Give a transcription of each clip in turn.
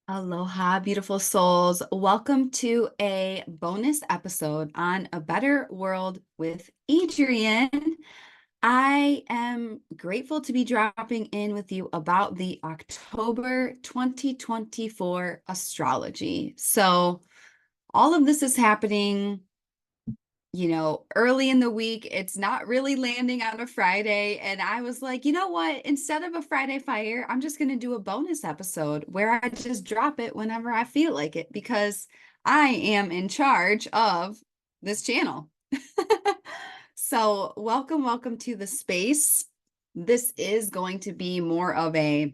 Aloha, beautiful souls. Welcome to a bonus episode on A Better World with Adrienne. I am grateful to be dropping in with you about the October 2024 astrology. So, all of this is happening early in the week. It's not really landing on a Friday. And I was like, you know what? Instead of a Friday fire, I'm just going to do a bonus episode where I just drop it whenever I feel like it because I am in charge of this channel. So, welcome to the space. This is going to be more of a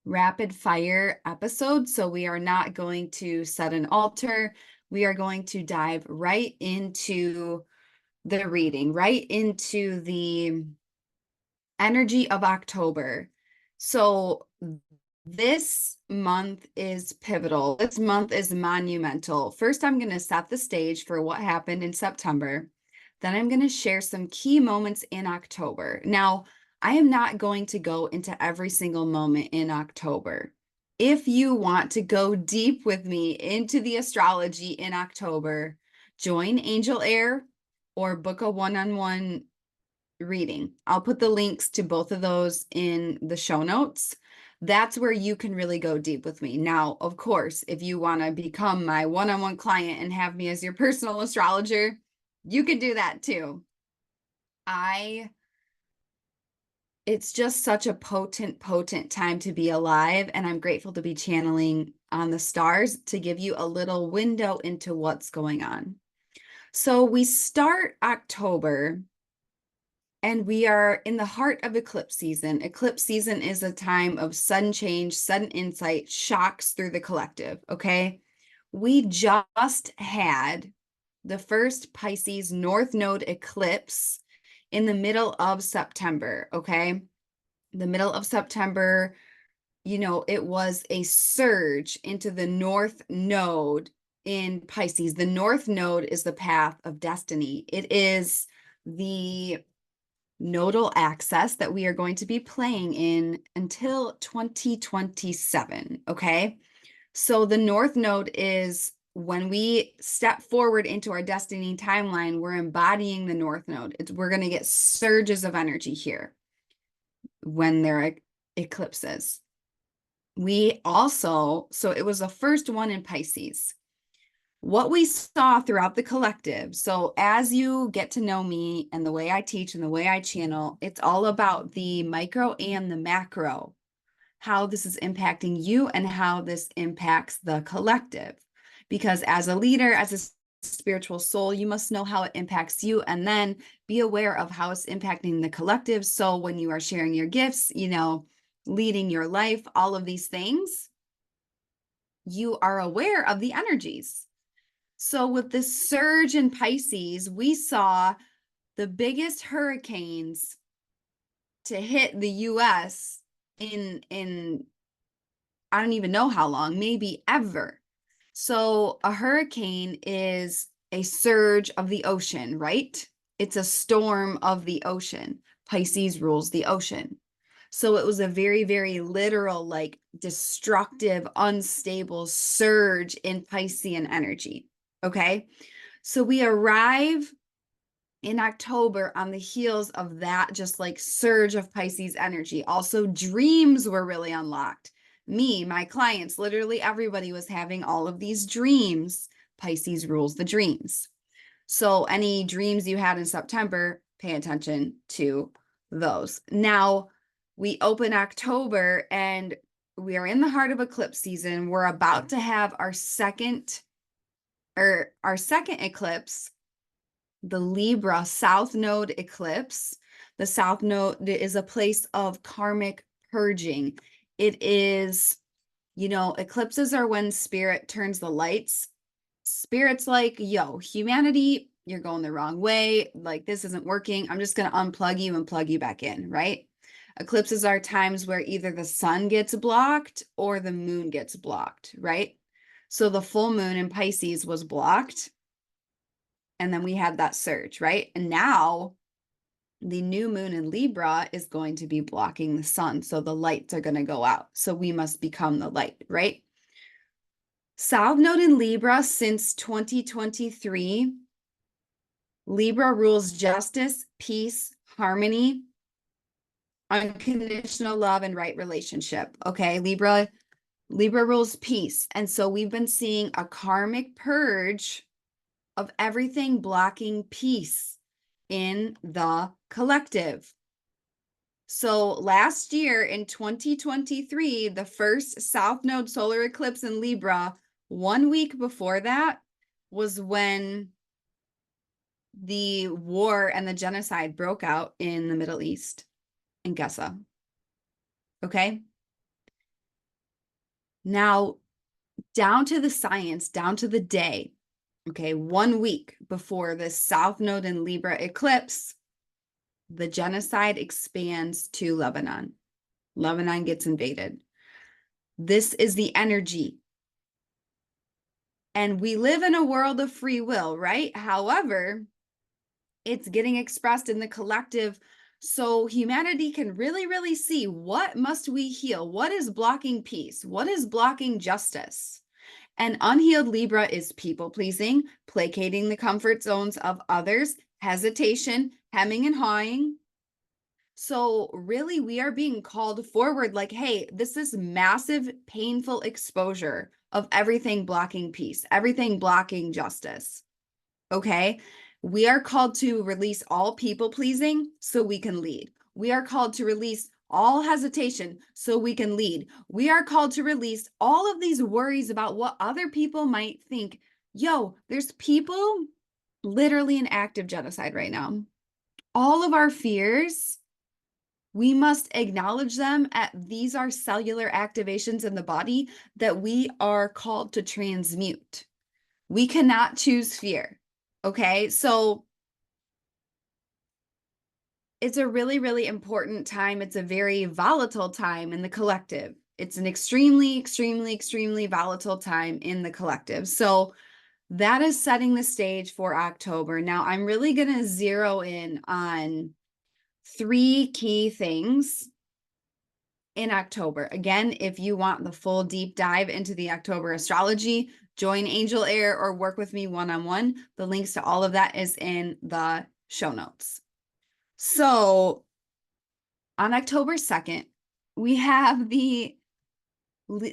rapid fire episode. So, we are not going to set an altar. We are going to dive right into the reading, right into the energy of October. So this month is pivotal. This month is monumental. First, I'm going to set the stage for what happened in September. Then I'm going to share some key moments in October. Now, I am not going to go into every single moment in October. If you want to go deep with me into the astrology in October, join Angel Air or book a one-on-one reading. I'll put the links to both of those in the show notes. That's where you can really go deep with me. Now, of course, if you want to become my one-on-one client and have me as your personal astrologer, you can do that too. It's just such a potent time to be alive, and I'm grateful to be channeling on the stars to give you a little window into what's going on. So we start October and we are in the heart of eclipse season. Eclipse season is a time of sudden change, sudden insight, shocks through the collective, okay? We just had the first Pisces North Node eclipse in the middle of September, okay? The middle of September, it was a surge into the North Node in Pisces. The North Node is the path of destiny. It is the nodal axis that we are going to be playing in until 2027, okay? So the North Node is when we step forward into our destiny timeline, we're embodying the North Node. We're going to get surges of energy here when there are eclipses. So it was the first one in Pisces. What we saw throughout the collective. So as you get to know me and the way I teach and the way I channel, it's all about the micro and the macro, how this is impacting you and how this impacts the collective. Because as a leader, as a spiritual soul, you must know how it impacts you and then be aware of how it's impacting the collective. So when you are sharing your gifts, leading your life, all of these things, you are aware of the energies. So with this surge in Pisces, we saw the biggest hurricanes to hit the US in I don't even know how long, maybe ever. So a hurricane is a surge of the ocean, right? It's a storm of the ocean. Pisces rules the ocean. So it was a very, very literal, like destructive, unstable surge in Piscean energy. Okay. So we arrive in October on the heels of that, just like surge of Pisces energy. Also, dreams were really unlocked. Me, my clients, literally everybody was having all of these dreams. Pisces rules the dreams. So, any dreams you had in September, pay attention to those. Now, we open October and we are in the heart of eclipse season. We're about to have our second eclipse, the Libra South Node eclipse. The South Node is a place of karmic purging. It is, eclipses are when spirit turns the lights. Spirit's like, yo, humanity, you're going the wrong way. Like, this isn't working. I'm just going to unplug you and plug you back in, right? Eclipses are times where either the sun gets blocked or the moon gets blocked, right? So the full moon in Pisces was blocked. And then we had that surge, right? And now the new moon in Libra is going to be blocking the sun. So the lights are going to go out. So we must become the light, right? South Node in Libra since 2023. Libra rules justice, peace, harmony, unconditional love, and right relationship. Okay, Libra rules peace. And so we've been seeing a karmic purge of everything blocking peace in the collective. So last year in 2023, the first South Node solar eclipse in Libra, 1 week before that was when the war and the genocide broke out in the Middle East in Gaza. Okay. Now, down to the science, down to the day, okay, 1 week before the South Node in Libra eclipse, the genocide expands to Lebanon. Lebanon gets invaded. This is the energy. And we live in a world of free will, right? However, it's getting expressed in the collective. So humanity can really, really see, what must we heal? What is blocking peace? What is blocking justice? And unhealed Libra is people pleasing, placating the comfort zones of others, hesitation, hemming and hawing. So really, we are being called forward like, hey, this is massive, painful exposure of everything blocking peace, everything blocking justice. Okay. We are called to release all people pleasing so we can lead. We are called to release all hesitation so we can lead. We are called to release all of these worries about what other people might think. Yo, there's people literally in active genocide right now. All of our fears, we must acknowledge them at these are cellular activations in the body that we are called to transmute. We cannot choose fear. Okay, so it's a really, really important time. It's a very volatile time in the collective. It's an extremely, extremely, extremely volatile time in the collective. So that is setting the stage for October. Now, I'm really going to zero in on 3 key things in October. Again, if you want the full deep dive into the October astrology, join Angel Air or work with me one-on-one. The links to all of that is in the show notes. So on October 2nd, we have the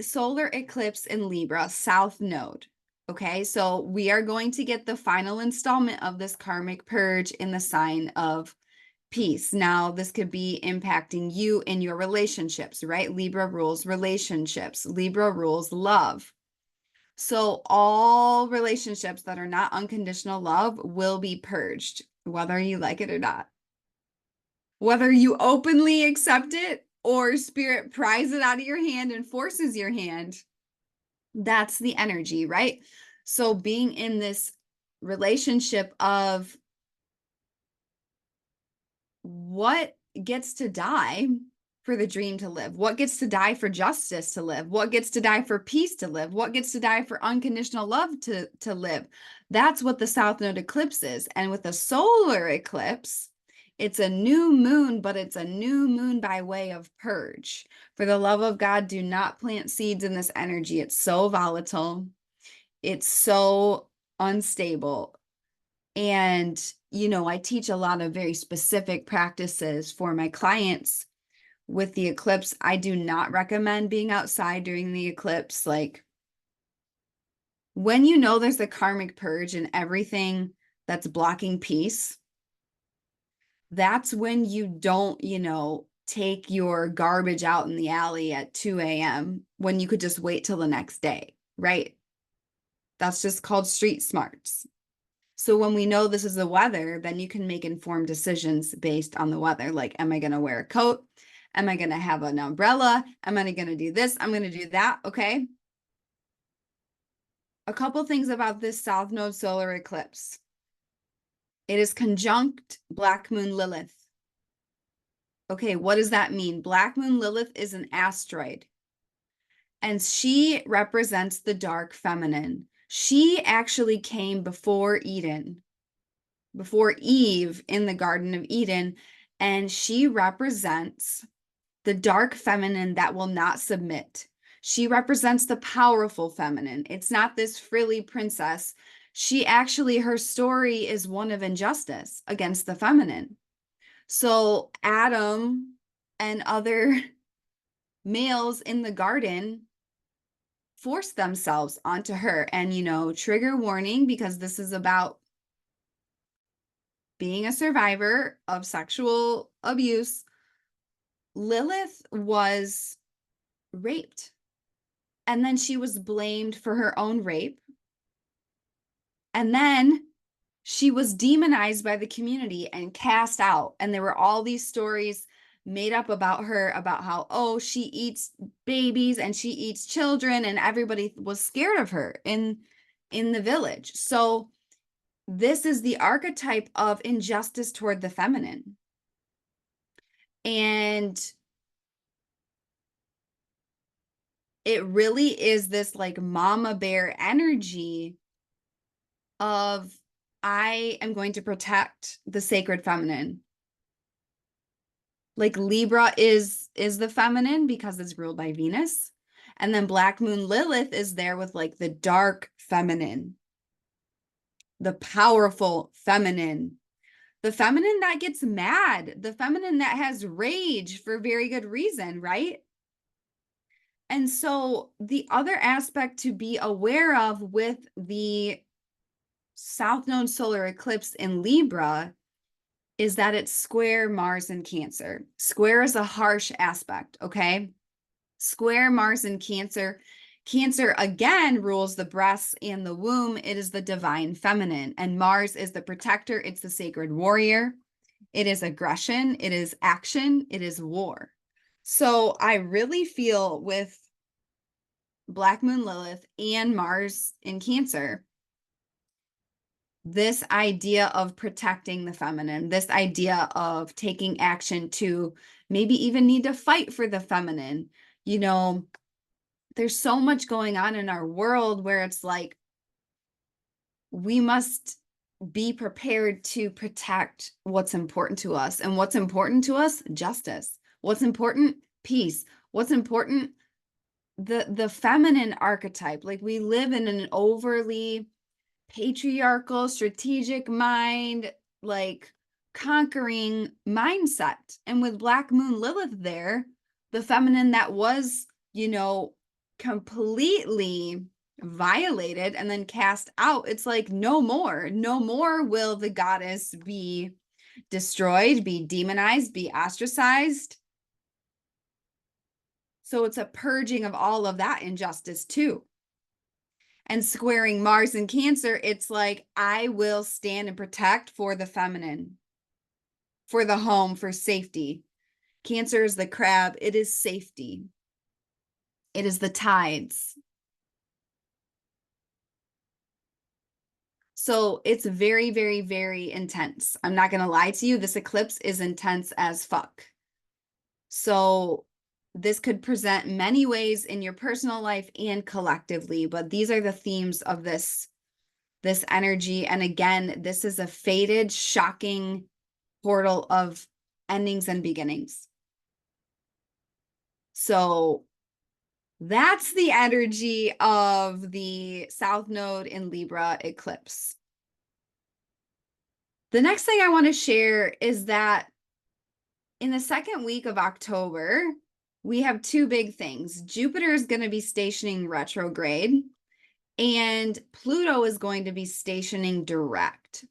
solar eclipse in Libra, South Node. Okay, so we are going to get the final installment of this karmic purge in the sign of peace. Now, this could be impacting you in your relationships, right? Libra rules relationships. Libra rules love. So all relationships that are not unconditional love will be purged, whether you like it or not. Whether you openly accept it or spirit pries it out of your hand and forces your hand, that's the energy, right? So being in this relationship of what gets to die for the dream to live? What gets to die for justice to live? What gets to die for peace to live? What gets to die for unconditional love to live? That's what the South Node eclipse is. And with a solar eclipse, it's a new moon, but it's a new moon by way of purge. For the love of God, do not plant seeds in this energy. It's so volatile. It's so unstable. And, you know, I teach a lot of very specific practices for my clients with the eclipse. I do not recommend being outside during the eclipse. Like, when you know there's a karmic purge and everything that's blocking peace, that's when you don't, you know, take your garbage out in the alley at 2 a.m. when you could just wait till the next day, right? That's just called street smarts. So when we know this is the weather, then you can make informed decisions based on the weather. Like, am I going to wear a coat? Am I going to have an umbrella? Am I going to do this? I'm going to do that. Okay. A couple things about this South Node solar eclipse. It is conjunct Black Moon Lilith. Okay, what does that mean? Black Moon Lilith is an asteroid, and she represents the dark feminine. She actually came before Eden, before Eve in the Garden of Eden, and she represents the dark feminine that will not submit. She represents the powerful feminine. It's not this frilly princess. She actually, her story is one of injustice against the feminine. So Adam and other males in the garden force themselves onto her. And, trigger warning, because this is about being a survivor of sexual abuse. Lilith was raped, and then she was blamed for her own rape. And then she was demonized by the community and cast out. And there were all these stories made up about her, about how, oh, she eats babies and she eats children, and everybody was scared of her in the village. So this is the archetype of injustice toward the feminine. And it really is this like mama bear energy of, I am going to protect the sacred feminine. Like Libra is the feminine because it's ruled by Venus. And then Black Moon Lilith is there with like the dark feminine, the powerful feminine, the feminine that gets mad, the feminine that has rage for very good reason, right? And so the other aspect to be aware of with the South Node Solar Eclipse in Libra is that it's square Mars in Cancer. Square is a harsh aspect, okay? Square Mars in Cancer. Cancer again rules the breasts and the womb. It is the divine feminine, and Mars is the protector. It's the sacred warrior. It is aggression. It is action. It is war. So I really feel with Black Moon Lilith and Mars in Cancer, this idea of protecting the feminine, this idea of taking action to maybe even need to fight for the feminine. There's so much going on in our world where it's like, we must be prepared to protect what's important to us. And what's important to us? Justice. What's important? Peace. What's important? The feminine archetype. Like, we live in an overly patriarchal, strategic mind, like conquering mindset. And with Black Moon Lilith there, the feminine that was, completely violated and then cast out, it's like, no more will the goddess be destroyed, be demonized, be ostracized. So it's a purging of all of that injustice too. And squaring Mars in Cancer, it's like, I will stand and protect for the feminine, for the home, for safety. Cancer is the crab. It is safety. It is the tides. So it's very, very, very intense. I'm not going to lie to you. This eclipse is intense as fuck. So this could present many ways in your personal life and collectively, but these are the themes of this energy. And again, this is a fated, shocking portal of endings and beginnings. So that's the energy of the South Node in Libra eclipse. The next thing I want to share is that in the second week of October, we have two big things. Jupiter is going to be stationing retrograde, and Pluto is going to be stationing direct.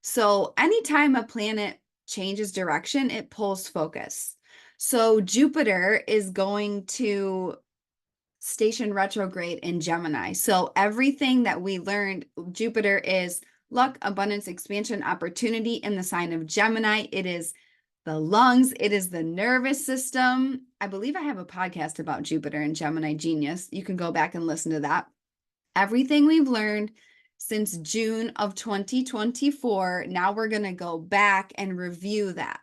So anytime a planet changes direction, it pulls focus. So Jupiter is going to station retrograde in Gemini. So everything that we learned, Jupiter is luck, abundance, expansion, opportunity in the sign of Gemini. It is the lungs. It is the nervous system. I believe I have a podcast about Jupiter and Gemini Genius. You can go back and listen to that. Everything we've learned since June of 2024, now we're going to go back and review that.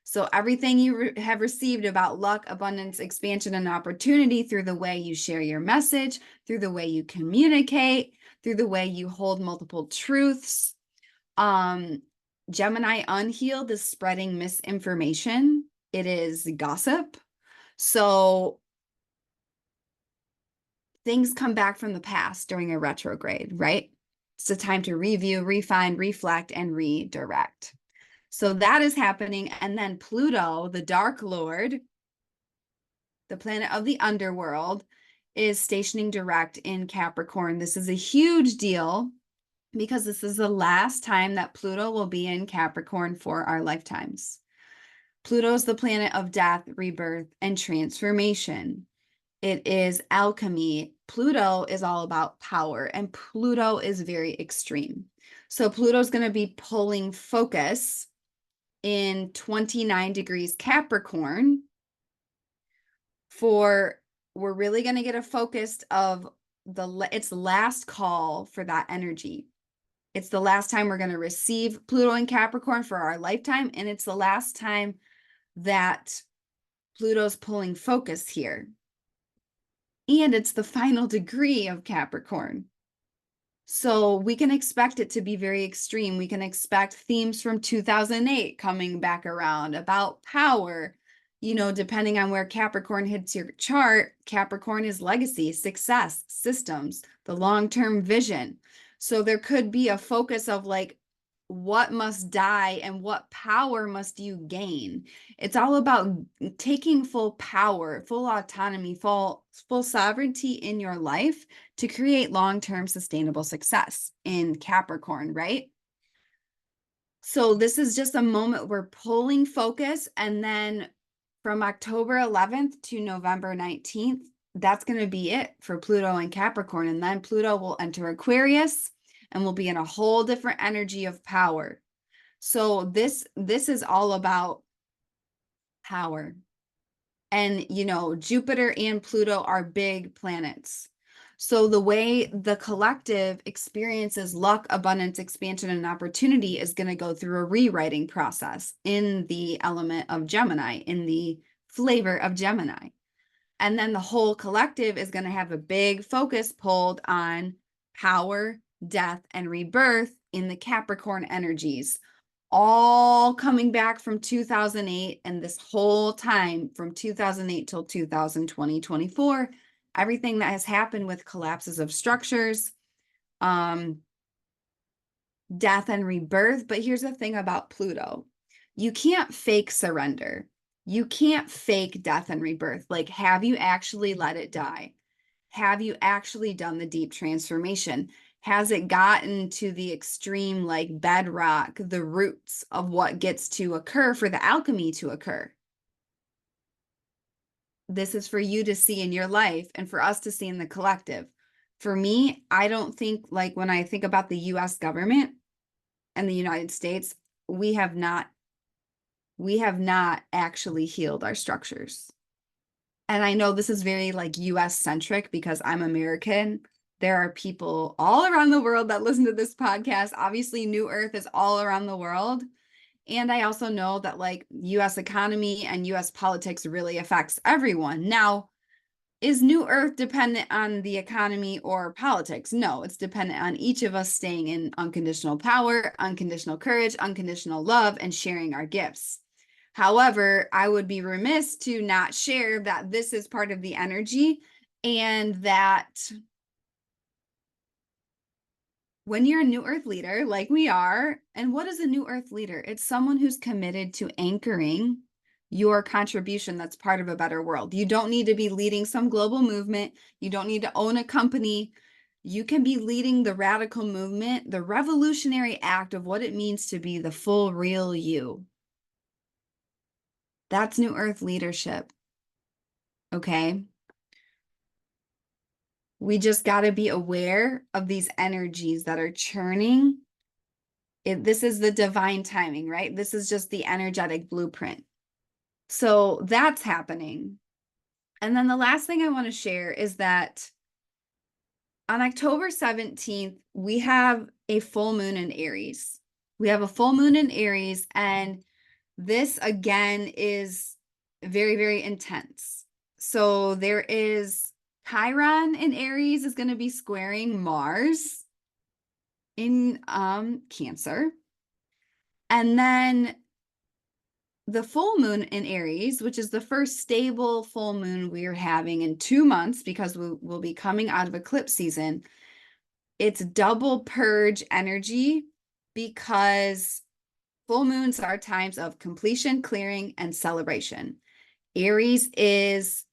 So everything you have received about luck, abundance, expansion, and opportunity through the way you share your message, through the way you communicate, through the way you hold multiple truths. Gemini unhealed is spreading misinformation. It is gossip. So things come back from the past during a retrograde, right? It's a time to review, refine, reflect, and redirect. So that is happening. And then Pluto, the Dark Lord, the planet of the underworld, is stationing direct in Capricorn. This is a huge deal because this is the last time that Pluto will be in Capricorn for our lifetimes. Pluto is the planet of death, rebirth, and transformation. It is alchemy. Pluto is all about power, and Pluto is very extreme. So Pluto is going to be pulling focus in 29 degrees Capricorn we're really going to get a focus of it's the last call for that energy. It's the last time we're going to receive Pluto in Capricorn for our lifetime, and it's the last time that Pluto's pulling focus here. And it's the final degree of Capricorn. So we can expect it to be very extreme. We can expect themes from 2008 coming back around about power. You know, depending on where Capricorn hits your chart, Capricorn is legacy, success, systems, the long-term vision. So there could be a focus of like, what must die and what power must you gain? It's all about taking full power, full autonomy, full sovereignty in your life to create long-term sustainable success in Capricorn, right? So this is just a moment we're pulling focus, and then from October 11th to November 19th, that's going to be it for Pluto and Capricorn. And then Pluto will enter Aquarius and we'll be in a whole different energy of power. So this is all about power. And, you know, Jupiter and Pluto are big planets. So the way the collective experiences luck, abundance, expansion, and opportunity is going to go through a rewriting process in the element of Gemini, in the flavor of Gemini. And then the whole collective is going to have a big focus pulled on power, death, and rebirth in the Capricorn energies, all coming back from 2008, and this whole time from 2008 till 2020, 24, everything that has happened with collapses of structures, death and rebirth. But here's the thing about Pluto. You can't fake surrender. You can't fake death and rebirth. Like, have you actually let it die? Have you actually done the deep transformation? Has it gotten to the extreme, like bedrock, the roots of what gets to occur for the alchemy to occur? This is for you to see in your life and for us to see in the collective. For me, I don't think, like when I think about the US government and the United States, we have not actually healed our structures. And I know this is very like US centric because I'm American. There are people all around the world that listen to this podcast. Obviously, New Earth is all around the world. And I also know that like US economy and US politics really affects everyone. Now, is New Earth dependent on the economy or politics? No, it's dependent on each of us staying in unconditional power, unconditional courage, unconditional love, and sharing our gifts. However, I would be remiss to not share that this is part of the energy, and that when you're a New Earth leader, like we are, and what is a New Earth leader? It's someone who's committed to anchoring your contribution that's part of a better world. You don't need to be leading some global movement. You don't need to own a company. You can be leading the radical movement, the revolutionary act of what it means to be the full, real you. That's New Earth leadership. Okay. We just got to be aware of these energies that are churning. This is the divine timing, right? This is just the energetic blueprint. So that's happening. And then the last thing I want to share is that on October 17th, we have a full moon in Aries. We have a full moon in Aries, and this again is very, very intense. So there is Chiron in Aries is going to be squaring Mars in Cancer. And then the full moon in Aries, which is the first stable full moon we're having in 2 months because we'll be coming out of eclipse season. It's double purge energy because full moons are times of completion, clearing, and celebration. Aries is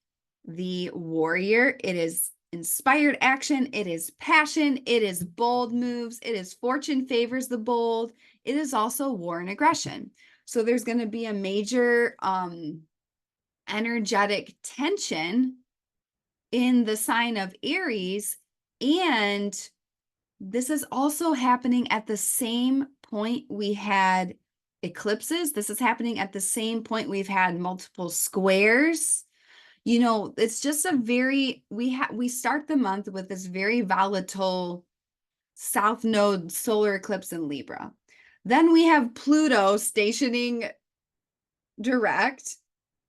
the warrior. It is inspired action. It is passion. It is bold moves. It is fortune favors the bold. It is also war and aggression. So there's going to be a major energetic tension in the sign of Aries. And this is also happening at the same point we had eclipses. This is happening at the same point we've had multiple squares. You know, it's just a very, we start the month with this very volatile South Node solar eclipse in Libra. Then we have Pluto stationing direct,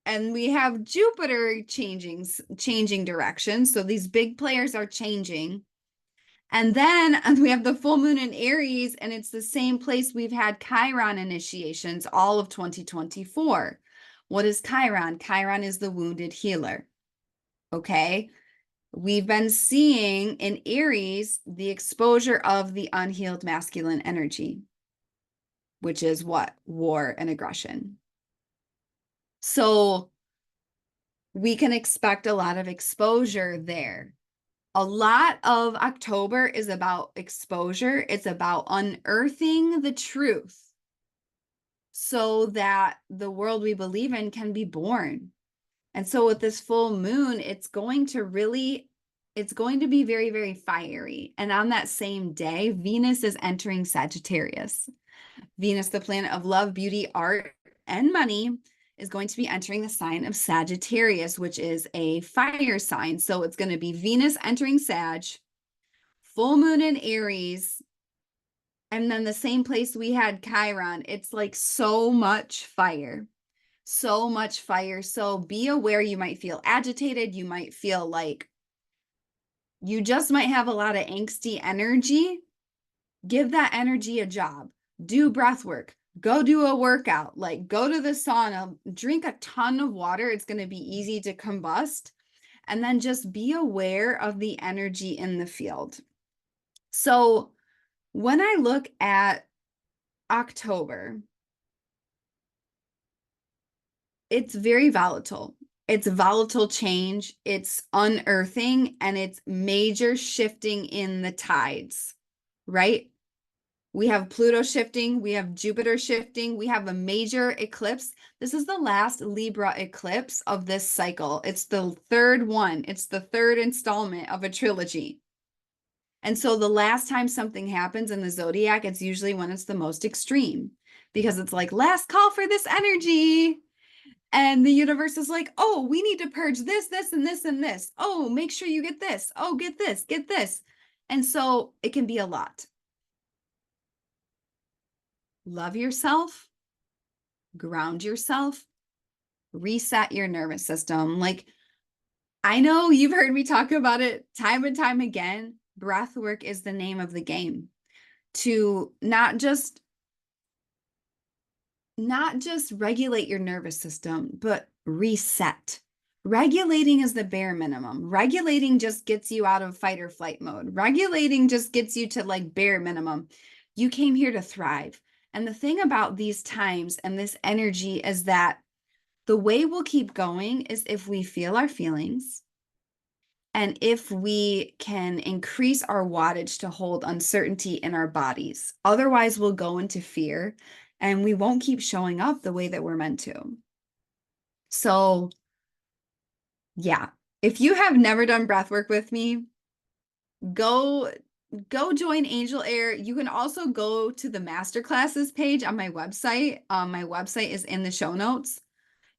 and we have Jupiter changing direction. So these big players are changing. And then we have the full moon in Aries, and it's the same place we've had Chiron initiations all of 2024. What is Chiron? Chiron is the wounded healer. Okay. We've been seeing in Aries the exposure of the unhealed masculine energy, which is what? War and aggression. So we can expect a lot of exposure there. A lot of October is about exposure. It's about unearthing the truth so that the world we believe in can be born. And so with this full moon, it's going to be very, very fiery. And on that same day, Venus is entering Sagittarius. Venus, the planet of love, beauty, art, and money, is going to be entering the sign of Sagittarius, which is a fire sign. So it's going to be Venus entering Sag, full moon in Aries, and then the same place we had Chiron. It's like so much fire. So much fire. So be aware, you might feel agitated. You might feel like you just might have a lot of angsty energy. Give that energy a job. Do breath work. Go do a workout. Like go to the sauna. Drink a ton of water. It's going to be easy to combust. And then just be aware of the energy in the field. So when I look at October, it's very volatile. It's volatile change, it's unearthing, and it's major shifting in the tides, right? We have Pluto shifting, we have Jupiter shifting, we have a major eclipse. This is the last Libra eclipse of this cycle. It's the third one. It's the third installment of a trilogy. And so the last time something happens in the zodiac, it's usually when it's the most extreme, because it's like last call for this energy. And the universe is like, oh, we need to purge this, this, and this, and this. Oh, make sure you get this. Oh, get this, get this. And so it can be a lot. Love yourself, ground yourself, reset your nervous system. Like, I know you've heard me talk about it time and time again. Breath work is the name of the game to not just regulate your nervous system, but reset. Regulating is the bare minimum. Regulating just gets you out of fight or flight mode. Regulating just gets you to like bare minimum. You came here to thrive. And the thing about these times and this energy is that the way we'll keep going is if we feel our feelings and if we can increase our wattage to hold uncertainty in our bodies. Otherwise, we'll go into fear and we won't keep showing up the way that we're meant to. So yeah, if you have never done breath work with me, go join Angel Air. You can also go to the masterclasses page on my website. My website is in the show notes.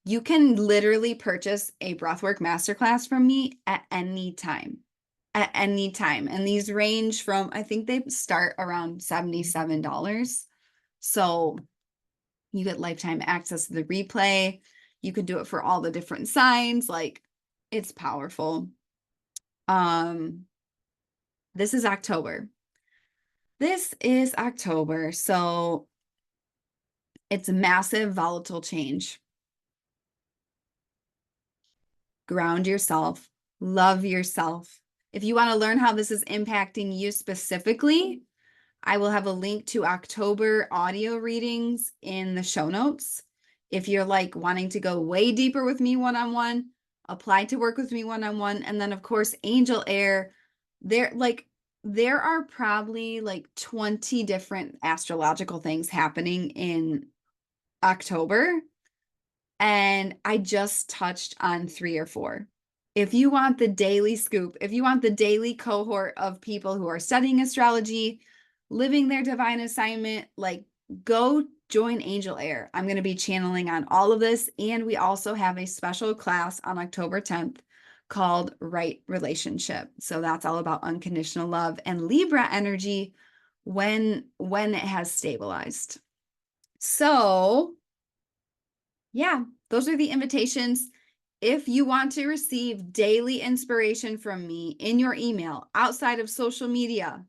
You can literally purchase a breathwork masterclass from me at any time. At any time. And these range from, I think they start around $77. So you get lifetime access to the replay. You can do it for all the different signs. Like, it's powerful. This is October. So It's a massive volatile change. Ground yourself, love yourself. If you want to learn how this is impacting you specifically, I will have a link to October audio readings in the show notes. If you're like wanting to go way deeper with me one-on-one, apply to work with me one-on-one. And then of course, Angel Air, there are probably like 20 different astrological things happening in October. And I just touched on 3 or 4. If you want the daily scoop, if you want the daily cohort of people who are studying astrology, living their divine assignment, like go join Angel Air. I'm going to be channeling on all of this. And we also have a special class on October 10th called Right Relationship. So that's all about unconditional love and Libra energy when it has stabilized. So yeah, those are the invitations. If you want to receive daily inspiration from me in your email outside of social media,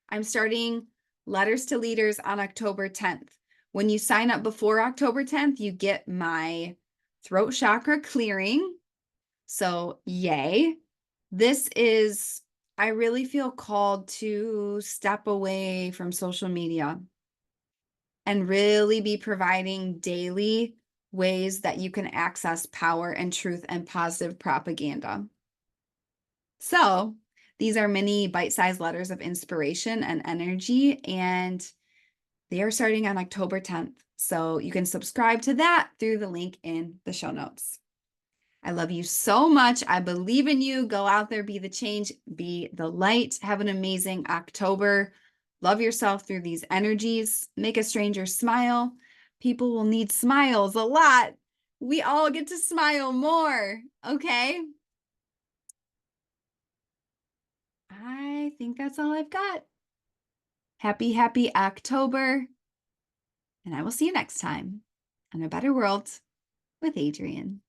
I'm starting Letters to Leaders on October 10th. When you sign up before October 10th, you get my throat chakra clearing. So yay. I really feel called to step away from social media and really be providing daily ways that you can access power and truth and positive propaganda. So these are mini bite-sized letters of inspiration and energy, and they are starting on October 10th. So you can subscribe to that through the link in the show notes. I love you so much. I believe in you. Go out there, be the change, be the light. Have an amazing October. Love yourself through these energies. Make a stranger smile. People will need smiles a lot. We all get to smile more, okay? I think that's all I've got. Happy October. And I will see you next time on A Better World with Adrienne.